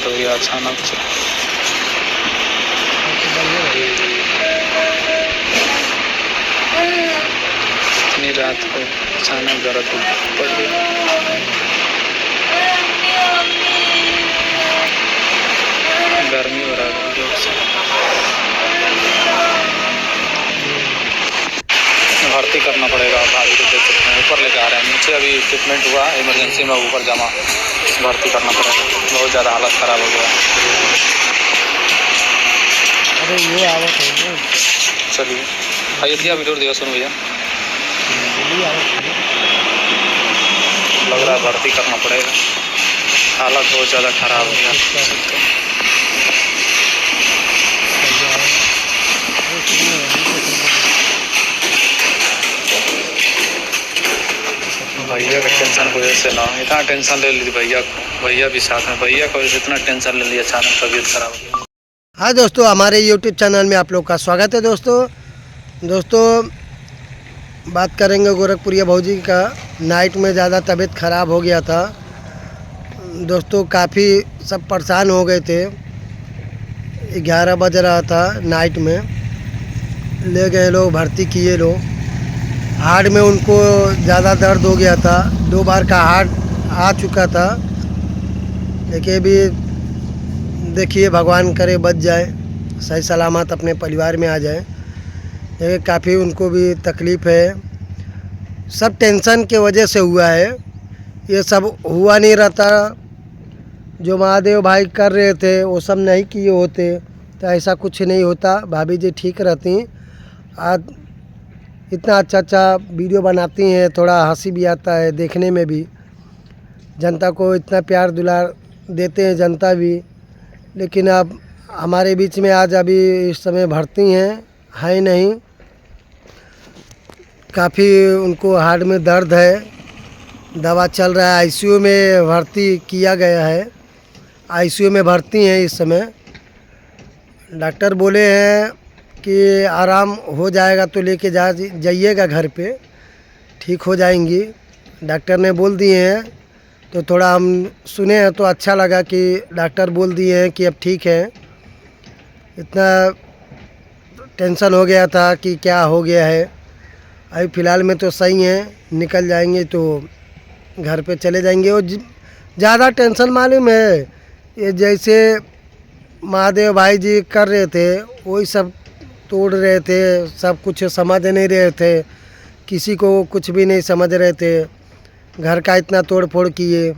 हो गया अचानक से। इतनी रात को अचानक दर्द पड़ गया। गर्मी हो रहा है जोर से। भर्ती करना पड़ेगा भाभी को, देख सकते हैं ऊपर लेके आ रहे हैं। नीचे अभी ट्रीटमेंट हुआ इमरजेंसी में, ऊपर जमा भर्ती करना पड़ेगा। बहुत ज़्यादा हालत ख़राब हो गया। अरे ये आवत है। चलिए अयोध्या वीडियो दिया सुन भैया। लग रहा है भर्ती करना पड़ेगा, हालत बहुत ज़्यादा ख़राब हो गया। भैया का टेंशन की वजह से ना इतना टेंशन ले ली भैया को, भैया भी साथ में, भैया की वजह से इतना टेंशन ले लिया, अचानक तबीयत खराब हो गई। हाँ दोस्तों, हमारे YouTube चैनल में आप लोग का स्वागत है। दोस्तों बात करेंगे गोरखपुरिया भौजी का। नाइट में ज़्यादा तबीयत ख़राब हो गया था दोस्तों, काफ़ी सब परेशान हो गए थे। 11 बज रहा था नाइट में, ले गए लोग, भर्ती किए लोग। हार्ट में उनको ज़्यादा दर्द हो गया था, 2 बार का हार्ट आ चुका था। लेकिन अभी देखिए, भगवान करे बच जाए, सही सलामत अपने परिवार में आ जाए। लेकिन काफ़ी उनको भी तकलीफ़ है, सब टेंशन के वजह से हुआ है। ये सब हुआ नहीं रहता, जो महादेव भाई कर रहे थे वो सब नहीं किए होते तो ऐसा कुछ नहीं होता। भाभी जी ठीक रहती। आज इतना अच्छा वीडियो बनाती हैं, थोड़ा हंसी भी आता है देखने में भी। जनता को इतना प्यार दुलार देते हैं जनता भी। लेकिन अब हमारे बीच में आज अभी इस समय भर्ती हैं नहीं। काफ़ी उनको हार्ट में दर्द है, दवा चल रहा है। आईसीयू में भर्ती किया गया है, आईसीयू में भर्ती हैं इस समय। डॉक्टर बोले हैं कि आराम हो जाएगा तो लेके जाइएगा घर पे, ठीक हो जाएंगी, डॉक्टर ने बोल दिए हैं। तो थोड़ा हम सुने हैं तो अच्छा लगा कि डॉक्टर बोल दिए हैं कि अब ठीक है। इतना टेंशन हो गया था कि क्या हो गया है। अभी फ़िलहाल में तो सही हैं, निकल जाएंगे तो घर पे चले जाएंगे। और ज़्यादा टेंशन मालूम है, ये जैसे महादेव भाई जी कर रहे थे वही सब तोड़ रहे थे, सब कुछ समझ नहीं रहे थे, किसी को कुछ भी नहीं समझ रहे थे। घर का इतना तोड़ फोड़ किए,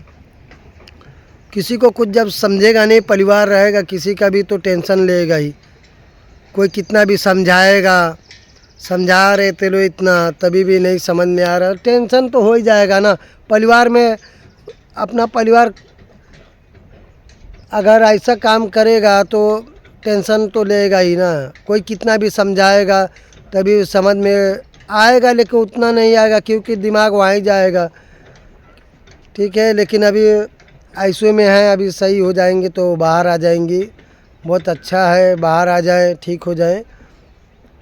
किसी को कुछ जब समझेगा नहीं, परिवार रहेगा, किसी का भी तो टेंशन लेगा ही। कोई कितना भी समझाएगा, समझा रहे थे लोग इतना, तभी भी नहीं समझ में आ रहा। टेंशन तो हो ही जाएगा ना। परिवार में अपना परिवार अगर ऐसा काम करेगा तो टेंशन तो लेगा ही ना। कोई कितना भी समझाएगा तभी समझ में आएगा, लेकिन उतना नहीं आएगा क्योंकि दिमाग वहाँ ही जाएगा। ठीक है, लेकिन अभी आईसीयू में हैं, अभी सही हो जाएंगे तो बाहर आ जाएंगी। बहुत अच्छा है, बाहर आ जाए, ठीक हो जाए।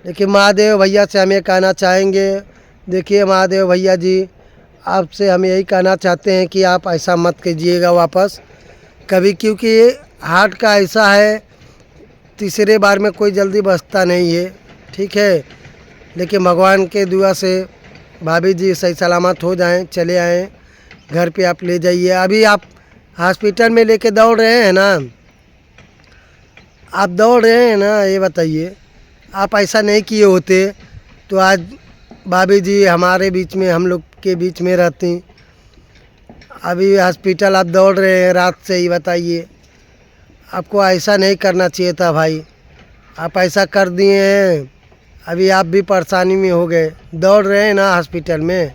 लेकिन महादेव भैया से हम ये कहना चाहेंगे, देखिए महादेव भैया जी, आपसे हम यही कहना चाहते हैं कि आप ऐसा मत कीजिएगा वापस कभी, क्योंकि हार्ट का ऐसा है, तीसरे बार में कोई जल्दी बचता नहीं है। ठीक है, लेकिन भगवान के दुआ से भाभी जी सही सलामत हो जाएं, चले आएँ घर पे। आप ले जाइए। अभी आप हॉस्पिटल में लेके दौड़ रहे हैं ना, आप दौड़ रहे हैं ना, ये बताइए। आप ऐसा नहीं किए होते तो आज भाभी जी हमारे बीच में, हम लोग के बीच में रहती। अभी हॉस्पिटल आप दौड़ रहे हैं रात से ही, बताइए। आपको ऐसा नहीं करना चाहिए था भाई, आप ऐसा कर दिए हैं। अभी आप भी परेशानी में हो गए, दौड़ रहे हैं ना हॉस्पिटल में।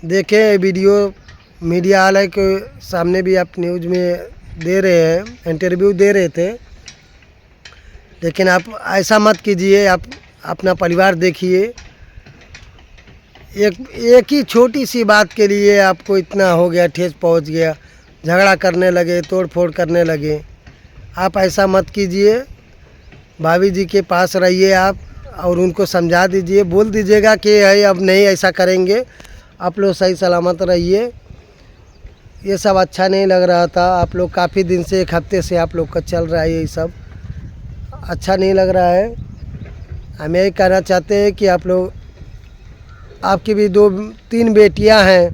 देखें वीडियो, मीडिया वाले के सामने भी आप न्यूज़ में दे रहे हैं, इंटरव्यू दे रहे थे। लेकिन आप ऐसा मत कीजिए, आप अपना परिवार देखिए। एक ही छोटी सी बात के लिए आपको इतना हो गया, ठेस पहुंच गया, झगड़ा करने लगे, तोड़ फोड़ करने लगे। आप ऐसा मत कीजिए। भाभी जी के पास रहिए आप और उनको समझा दीजिए, बोल दीजिएगा कि है अब नहीं ऐसा करेंगे, आप लोग सही सलामत रहिए। ये सब अच्छा नहीं लग रहा था। आप लोग काफ़ी दिन से, एक हफ्ते से आप लोग का चल रहा है, ये सब अच्छा नहीं लग रहा है। हम यही कहना चाहते हैं कि आप लोग, आपकी भी 2-3 बेटियां हैं,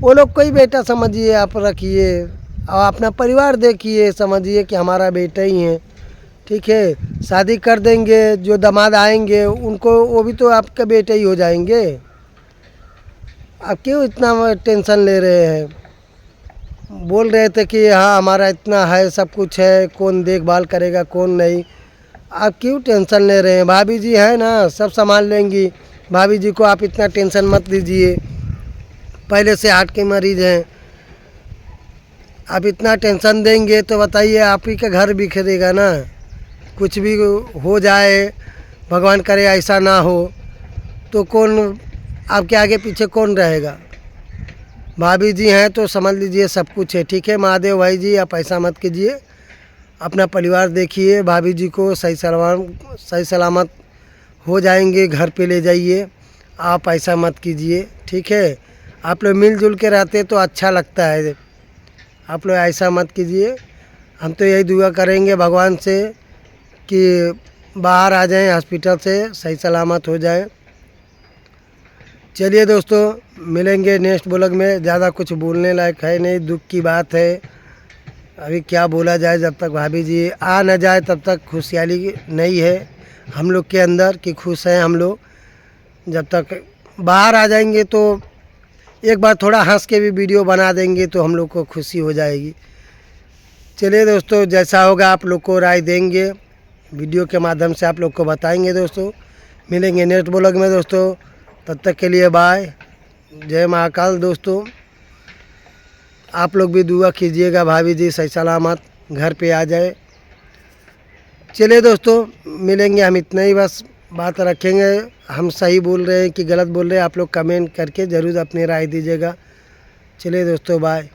वो लोग कोई बेटा समझिए, आप रखिए और अपना परिवार देखिए, समझिए कि हमारा बेटा ही है, ठीक है। शादी कर देंगे, जो दामाद आएंगे उनको, वो भी तो आपका बेटा ही हो जाएंगे। आप क्यों इतना टेंशन ले रहे हैं? बोल रहे थे कि हाँ हमारा इतना है, सब कुछ है, कौन देखभाल करेगा कौन नहीं। आप क्यों टेंशन ले रहे हैं? भाभी जी है ना, सब संभाल लेंगी। भाभी जी को आप इतना टेंशन मत दीजिए, पहले से हार्ट के मरीज हैं। आप इतना टेंशन देंगे तो बताइए, आप ही का घर बिखरेगा ना। कुछ भी हो जाए, भगवान करे ऐसा ना हो, तो कौन आपके आगे पीछे कौन रहेगा? भाभी जी हैं तो समझ लीजिए सब कुछ है, ठीक है। महादेव भाई जी, आप ऐसा मत कीजिए, अपना परिवार देखिए। भाभी जी को सही सलामत हो जाएंगे, घर पे ले जाइए। आप ऐसा मत कीजिए, ठीक है। आप लोग मिलजुल के रहते तो अच्छा लगता है। आप लोग ऐसा मत कीजिए। हम तो यही दुआ करेंगे भगवान से कि बाहर आ जाएं हॉस्पिटल से, सही सलामत हो जाएं। चलिए दोस्तों, मिलेंगे नेक्स्ट ब्लॉग में। ज़्यादा कुछ बोलने लायक है नहीं, दुख की बात है। अभी क्या बोला जाए, जब तक भाभी जी आ न जाए तब तक खुशहाली नहीं है हम लोग के अंदर कि खुश हैं हम लोग। जब तक बाहर आ जाएंगे तो एक बार थोड़ा हंस के भी वीडियो बना देंगे तो हम लोग को खुशी हो जाएगी। चलिए दोस्तों, जैसा होगा आप लोग को राय देंगे, वीडियो के माध्यम से आप लोग को बताएंगे दोस्तों। मिलेंगे नेक्स्ट ब्लॉग में दोस्तों, तब तक के लिए बाय, जय महाकाल। दोस्तों आप लोग भी दुआ कीजिएगा, भाभी जी सही सलामत घर पे आ जाए। चलिए दोस्तों, मिलेंगे। हम इतना ही बस बात रखेंगे। हम सही बोल रहे हैं कि गलत बोल रहे हैं, आप लोग कमेंट करके ज़रूर अपनी राय दीजिएगा। चलिए दोस्तों, बाय।